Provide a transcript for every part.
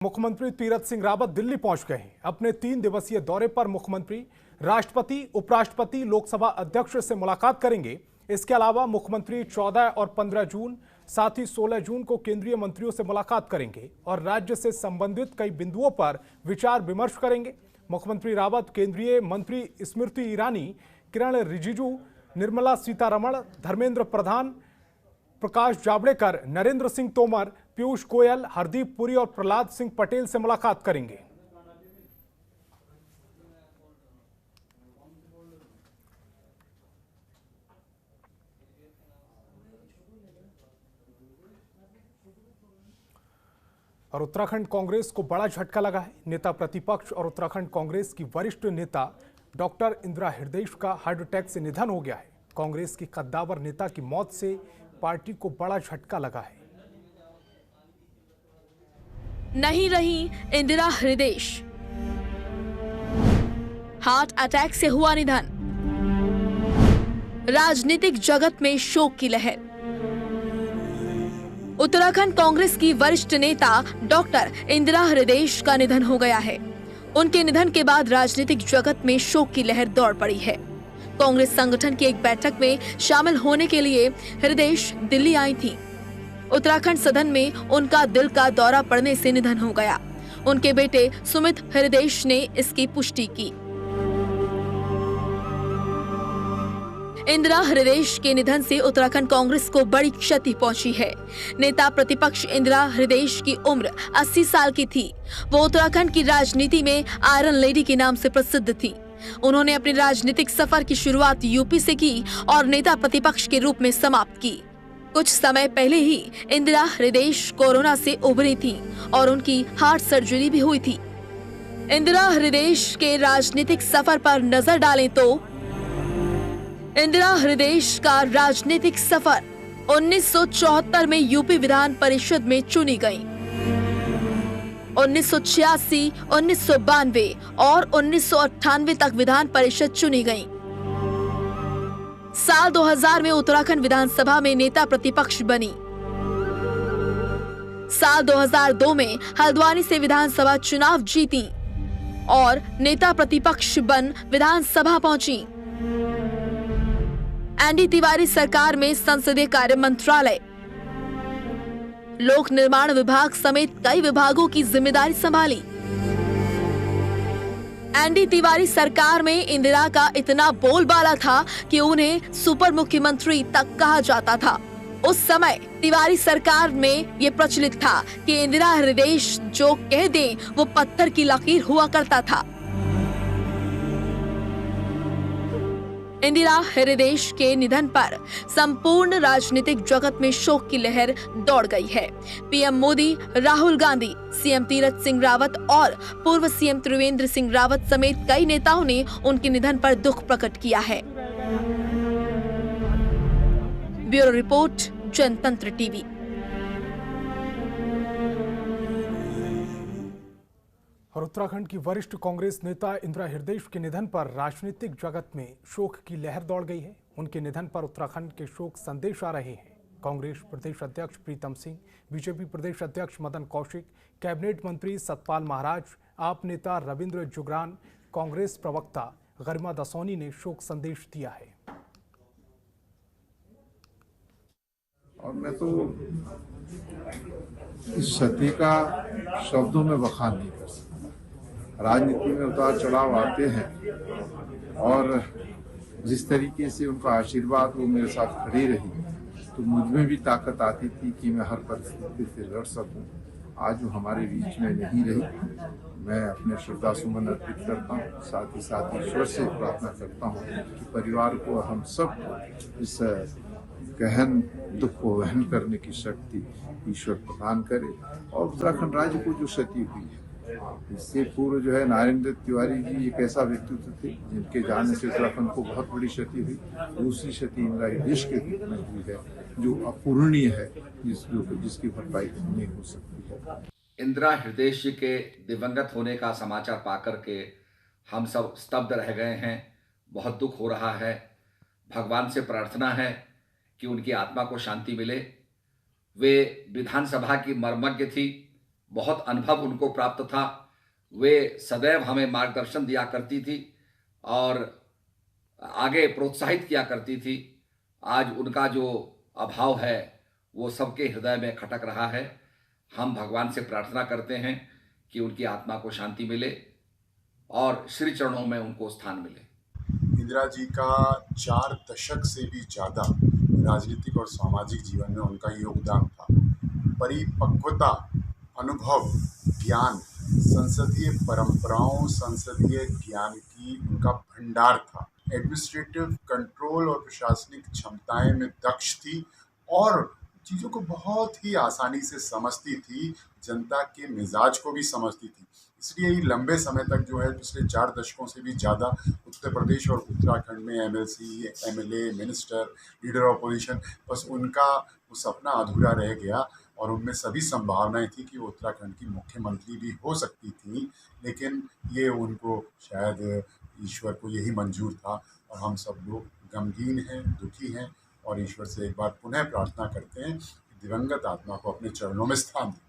मुख्यमंत्री तीरथ सिंह रावत दिल्ली पहुंच गए हैं। अपने 3 दिवसीय दौरे पर मुख्यमंत्री राष्ट्रपति, उपराष्ट्रपति, लोकसभा अध्यक्ष से मुलाकात करेंगे। इसके अलावा मुख्यमंत्री 14 और 15 जून, साथ ही 16 जून को केंद्रीय मंत्रियों से मुलाकात करेंगे और राज्य से संबंधित कई बिंदुओं पर विचार विमर्श करेंगे। मुख्यमंत्री रावत केंद्रीय मंत्री स्मृति ईरानी, किरण रिजिजू, निर्मला सीतारमण, धर्मेंद्र प्रधान, प्रकाश जावड़ेकर, नरेंद्र सिंह तोमर, पीयूष गोयल, हरदीप पुरी और प्रहलाद सिंह पटेल से मुलाकात करेंगे। और उत्तराखंड कांग्रेस को बड़ा झटका लगा है। नेता प्रतिपक्ष और उत्तराखंड कांग्रेस की वरिष्ठ नेता डॉक्टर इंदिरा हृदयेश का हार्ट अटैक से निधन हो गया है। कांग्रेस की कद्दावर नेता की मौत से पार्टी को बड़ा झटका लगा है। नहीं रही इंदिरा हृदयेश, हार्ट अटैक से हुआ निधन। राजनीतिक जगत में शोक की लहर। उत्तराखंड कांग्रेस की वरिष्ठ नेता डॉक्टर इंदिरा हृदयेश का निधन हो गया है। उनके निधन के बाद राजनीतिक जगत में शोक की लहर दौड़ पड़ी है। कांग्रेस संगठन की एक बैठक में शामिल होने के लिए हृदयेश दिल्ली आई थी। उत्तराखंड सदन में उनका दिल का दौरा पड़ने से निधन हो गया। उनके बेटे सुमित हृदयेश ने इसकी पुष्टि की। इंदिरा हृदयेश के निधन से उत्तराखंड कांग्रेस को बड़ी क्षति पहुंची है। नेता प्रतिपक्ष इंदिरा हृदयेश की उम्र 80 साल की थी। वो उत्तराखंड की राजनीति में आयरन लेडी के नाम से प्रसिद्ध थी। उन्होंने अपने राजनीतिक सफर की शुरुआत यूपी से की और नेता प्रतिपक्ष के रूप में समाप्त की। कुछ समय पहले ही इंदिरा हृदयेश कोरोना से उभरी थी और उनकी हार्ट सर्जरी भी हुई थी। इंदिरा हृदयेश के राजनीतिक सफर पर नजर डालें तो इंदिरा हृदयेश का राजनीतिक सफर 1974 में यूपी विधान परिषद में चुनी गई। 1986, 1992 और 1998 तक विधान परिषद चुनी गई। साल 2000 में उत्तराखंड विधानसभा में नेता प्रतिपक्ष बनी। साल 2002 में हल्द्वानी से विधानसभा चुनाव जीती और नेता प्रतिपक्ष बन विधानसभा पहुंची। एनडी तिवारी सरकार में संसदीय कार्य मंत्रालय, लोक निर्माण विभाग समेत कई विभागों की जिम्मेदारी संभाली। एनडी तिवारी सरकार में इंदिरा का इतना बोलबाला था कि उन्हें सुपर मुख्यमंत्री तक कहा जाता था। उस समय तिवारी सरकार में ये प्रचलित था कि इंदिरा हृदयेश जो कह दें वो पत्थर की लकीर हुआ करता था। इंदिरा हृदयेश के निधन पर संपूर्ण राजनीतिक जगत में शोक की लहर दौड़ गई है। पीएम मोदी, राहुल गांधी, सीएम तीरथ सिंह रावत और पूर्व सीएम त्रिवेंद्र सिंह रावत समेत कई नेताओं ने उनके निधन पर दुख प्रकट किया है। ब्यूरो रिपोर्ट, जनतंत्र टीवी। और उत्तराखंड की वरिष्ठ कांग्रेस नेता इंदिरा हृदयेश के निधन पर राजनीतिक जगत में शोक की लहर दौड़ गई है। उनके निधन पर उत्तराखंड के शोक संदेश आ रहे हैं। कांग्रेस प्रदेश अध्यक्ष प्रीतम सिंह, बीजेपी प्रदेश अध्यक्ष मदन कौशिक, कैबिनेट मंत्री सतपाल महाराज, आप नेता रविंद्र जुगरान, कांग्रेस प्रवक्ता गरिमा दसौनी ने शोक संदेश दिया है। और मैं तो इस क्षति का शब्दों में बखान नहीं कर सकता। राजनीति में उतार चढ़ाव आते हैं और जिस तरीके से उनका आशीर्वाद वो मेरे साथ खड़ी रही तो मुझ में भी ताकत आती थी कि मैं हर परिस्थिति से लड़ सकूं। आज वो हमारे बीच में नहीं रही। मैं अपने श्रद्धा सुमन अर्पित करता हूँ। साथ ही साथ ईश्वर से प्रार्थना करता हूँ कि परिवार को, हम सब इस गहन दुख को वहन करने की शक्ति ईश्वर प्रदान करे। और उत्तराखंड राज्य को जो क्षति हुई है, इससे पूर्व जो है नरेंद्र तिवारी जी एक ऐसा व्यक्तित्व थे जिनके जाने से उत्तराखंड को बहुत बड़ी क्षति हुई। दूसरी क्षति इंदिरा हृदयेश के रूप में हुई है जो अपूरणीय है, जिसकी भरपाई नहीं हो सकती है। इंदिरा हृदयेश जी के दिवंगत होने का समाचार पाकर के हम सब स्तब्ध रह गए हैं। बहुत दुख हो रहा है। भगवान से प्रार्थना है कि उनकी आत्मा को शांति मिले। वे विधानसभा की मर्मज्ञ थी, बहुत अनुभव उनको प्राप्त था। वे सदैव हमें मार्गदर्शन दिया करती थी और आगे प्रोत्साहित किया करती थी। आज उनका जो अभाव है वो सबके हृदय में खटक रहा है। हम भगवान से प्रार्थना करते हैं कि उनकी आत्मा को शांति मिले और श्री चरणों में उनको स्थान मिले। इंदिरा जी का 4 दशक से भी ज़्यादा राजनीतिक और सामाजिक जीवन में उनका योगदान था। परिपक्वता, अनुभव, ज्ञान, संसदीय परंपराओं, संसदीय ज्ञान की उनका भंडार था। एडमिनिस्ट्रेटिव कंट्रोल और प्रशासनिक क्षमताएं में दक्ष थी और चीज़ों को बहुत ही आसानी से समझती थी, जनता के मिजाज को भी समझती थी। इसलिए ये लंबे समय तक जो है पिछले 4 दशकों से भी ज़्यादा उत्तर प्रदेश और उत्तराखंड में MLC, MLA, minister, leader of opposition, बस उनका वो सपना अधूरा रह गया और उनमें सभी संभावनाएं थी कि वो उत्तराखंड की मुख्यमंत्री भी हो सकती थी, लेकिन ये उनको शायद ईश्वर को यही मंजूर था और हम सब लोग गमगीन हैं, दुखी हैं और ईश्वर से एक बार पुनः प्रार्थना करते हैं कि दिवंगत आत्मा को अपने चरणों में स्थान दें।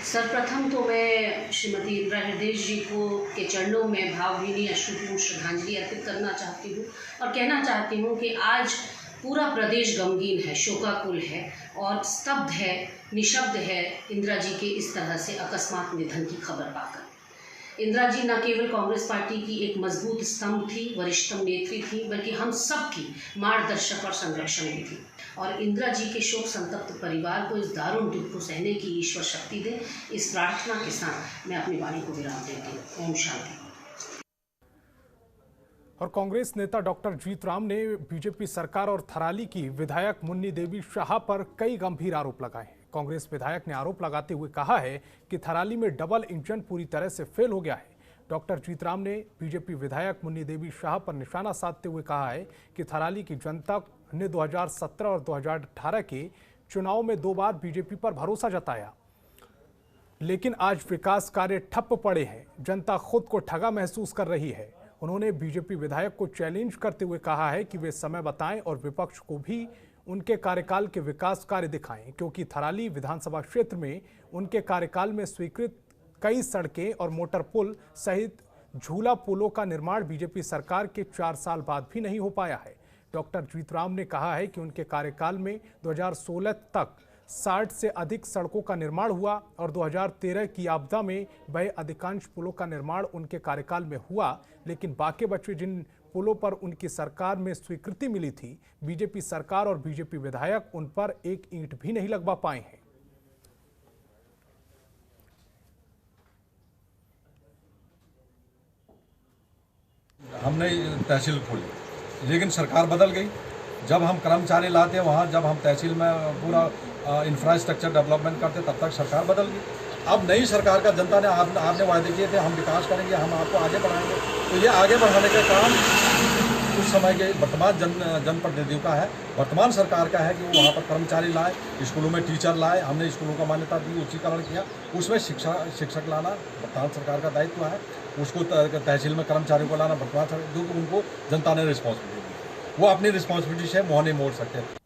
सर्वप्रथम तो मैं श्रीमती इंदिरा हृदय जी को के चरणों में भावभीनी अश्रुपूर्ण श्रद्धांजलि अर्पित करना चाहती हूँ और कहना चाहती हूँ कि आज पूरा प्रदेश गमगीन है, शोकाकुल है और स्तब्ध है, निशब्द है इंदिरा जी के इस तरह से अकस्मात निधन की खबर पाकर। इंदिरा जी न केवल कांग्रेस पार्टी की एक मजबूत स्तंभ थी, वरिष्ठतम नेत्री थी, बल्कि हम सब की मार्गदर्शक और संरक्षण भी थी। और इंदिरा जी के शोक संतप्त परिवार को इस दारुण दुख को सहने की ईश्वर शक्ति दे, इस प्रार्थना के साथ मैं अपनी वाणी को विराम देती हूँ। ओम शांति। और कांग्रेस नेता डॉक्टर जीतराम ने बीजेपी सरकार और थराली की विधायक मुन्नी देवी शाह पर कई गंभीर आरोप लगाए हैं। कांग्रेस विधायक ने आरोप लगाते हुए कहा है कि थराली में डबल इंजन पूरी तरह से फेल हो गया है। डॉक्टर जीतराम ने बीजेपी विधायक मुन्नी देवी शाह पर निशाना साधते हुए कहा है कि थराली की जनता ने 2017 और 2018 के चुनाव में 2 बार बीजेपी पर भरोसा जताया, लेकिन आज विकास कार्य ठप पड़े हैं। जनता खुद को ठगा महसूस कर रही है। उन्होंने बीजेपी विधायक को चैलेंज करते हुए कहा है कि वे समय बताएं और विपक्ष को भी उनके कार्यकाल के विकास कार्य दिखाएं, क्योंकि थराली विधानसभा क्षेत्र में उनके कार्यकाल में स्वीकृत कई सड़कें और मोटर पुल सहित झूला पुलों का निर्माण बीजेपी सरकार के 4 साल बाद भी नहीं हो पाया है। डॉक्टर जीतराम ने कहा है कि उनके कार्यकाल में 2016 तक 60 से अधिक सड़कों का निर्माण हुआ और 2013 की आपदा में बहे अधिकांश पुलों का निर्माण उनके कार्यकाल में हुआ, लेकिन बाकी बचे जिन पुलों पर उनकी सरकार में स्वीकृति मिली थी, बीजेपी सरकार और बीजेपी विधायक उन पर एक ईंट भी नहीं लगवा पाए हैं। हमने तहसील खोली, लेकिन सरकार बदल गई। जब हम कर्मचारी लाते वहाँ, जब हम तहसील में पूरा इंफ्रास्ट्रक्चर डेवलपमेंट करते, तब तक सरकार बदल गई। अब नई सरकार का जनता ने आपने वायदे किए थे हम विकास करेंगे, हम आपको आगे बढ़ाएंगे, तो ये आगे बढ़ाने का काम उस समय के वर्तमान जनप्रतिनिधियों का है, वर्तमान सरकार का है कि वो वहाँ पर कर्मचारी लाए, स्कूलों में टीचर लाए। हमने स्कूलों का मान्यता दी, उच्चीकरण किया, उसमें शिक्षक लाना वर्तमान सरकार का दायित्व है। उसको तहसील में कर्मचारियों को लाना वर्तमान सरकार, जो उनको जनता ने रिस्पॉन्सिबिलिटी दी, वो अपनी रिस्पॉन्सिबिलिटी से मुँह नहीं मोड़ सकते।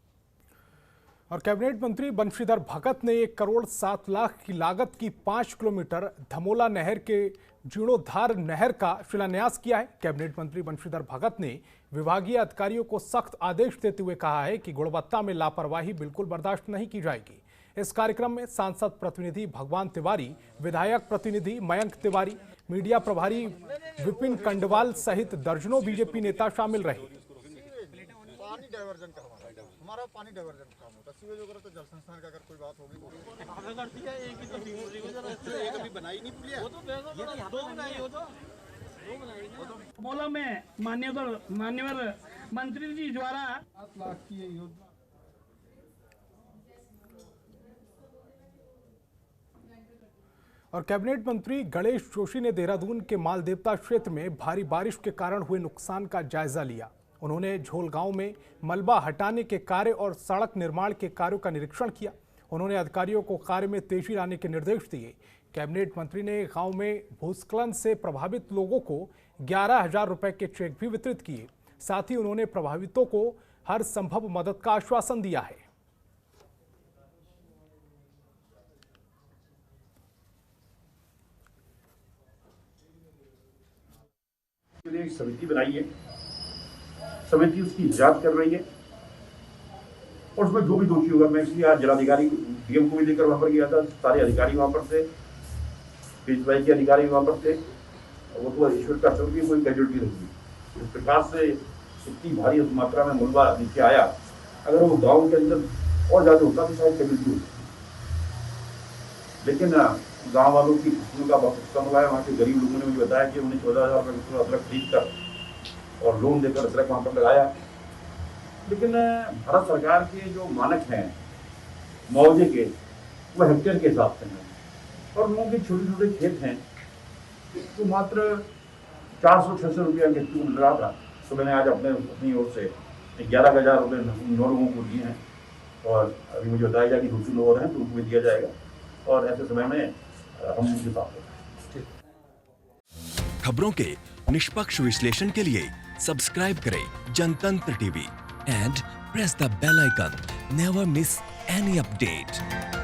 और कैबिनेट मंत्री बंशीधर भगत ने 1 करोड़ 7 लाख की लागत की 5 किलोमीटर धमोला नहर के जीर्णोद्धार नहर का शिलान्यास किया है। कैबिनेट मंत्री बंशीधर भगत ने विभागीय अधिकारियों को सख्त आदेश देते हुए कहा है कि गुणवत्ता में लापरवाही बिल्कुल बर्दाश्त नहीं की जाएगी। इस कार्यक्रम में सांसद प्रतिनिधि भगवान तिवारी, विधायक प्रतिनिधि मयंक तिवारी, मीडिया प्रभारी विपिन कंडवाल सहित दर्जनों बीजेपी नेता शामिल रहे। हमारा पानी डाइवर्जन काम होता है, सीवेज वगैरह तो जल संस्थान का अगर कोई बात होगी तो करती है। एक ही तो एक अभी बनाई नहीं पुलिया, वो तो दो बनाई हो तो बोला में मान्यवर मंत्री जी द्वारा 7 लाख की योजना। और कैबिनेट मंत्री गणेश जोशी ने देहरादून के मालदेवता क्षेत्र में भारी बारिश के कारण हुए नुकसान का जायजा लिया। उन्होंने झोल गांव में मलबा हटाने के कार्य और सड़क निर्माण के कार्यों का निरीक्षण किया। उन्होंने अधिकारियों को कार्य में तेजी लाने के निर्देश दिए। कैबिनेट मंत्री ने गांव में भूस्खलन से प्रभावित लोगों को 11,000 रुपए के चेक भी वितरित किए। साथ ही उन्होंने प्रभावितों को हर संभव मदद का आश्वासन दिया है। लिए एक समिति बनाई है, समिति उसकी जांच कर रही है और उसमें जो भी दोषी होगा, मैं इसलिए आज जिलाधिकारी डीएम को भी लेकर वहां पर गया था, सारे अधिकारी वहां पर थे, पीएसवाई के अधिकारी वहां पर थे, वो तो ईश्वर का शुक्र कोई कैजुअलिटी नहीं। इस प्रकार से इतनी भारी मात्रा में मुलवा नीचे आया, अगर वो गाँव के अंदर और ज्यादा होता तो शायद कैजुअलिटी होती, लेकिन गाँव वालों की खुशियों का बहुत कम हुआ है। वहाँ के गरीब लोगों ने मुझे बताया कि उन्हें 14,000 रुपये किलो अदरक खरीद कर और लोन देकर अदरक वहाँ पर लगाया। लेकिन भारत सरकार के जो मानक हैं मुआवजे के, वो हेक्टेयर के हिसाब से हैं और लोगों के छोटे छोटे खेत हैं तो मात्र 400-600 रुपया के मिल रहा था। तो मैंने आज अपनी ओर से 11,000 रुपये 9 लोगों को दिए हैं और अभी मुझे बताया जाए कि 200 लोग और हैं तो उनको भी दिया जाएगा और ऐसे समय में हम उनके साथ हैं। खबरों के निष्पक्ष विश्लेषण के लिए सब्सक्राइब करें Janatantra TV and press the bell icon. Never miss any update.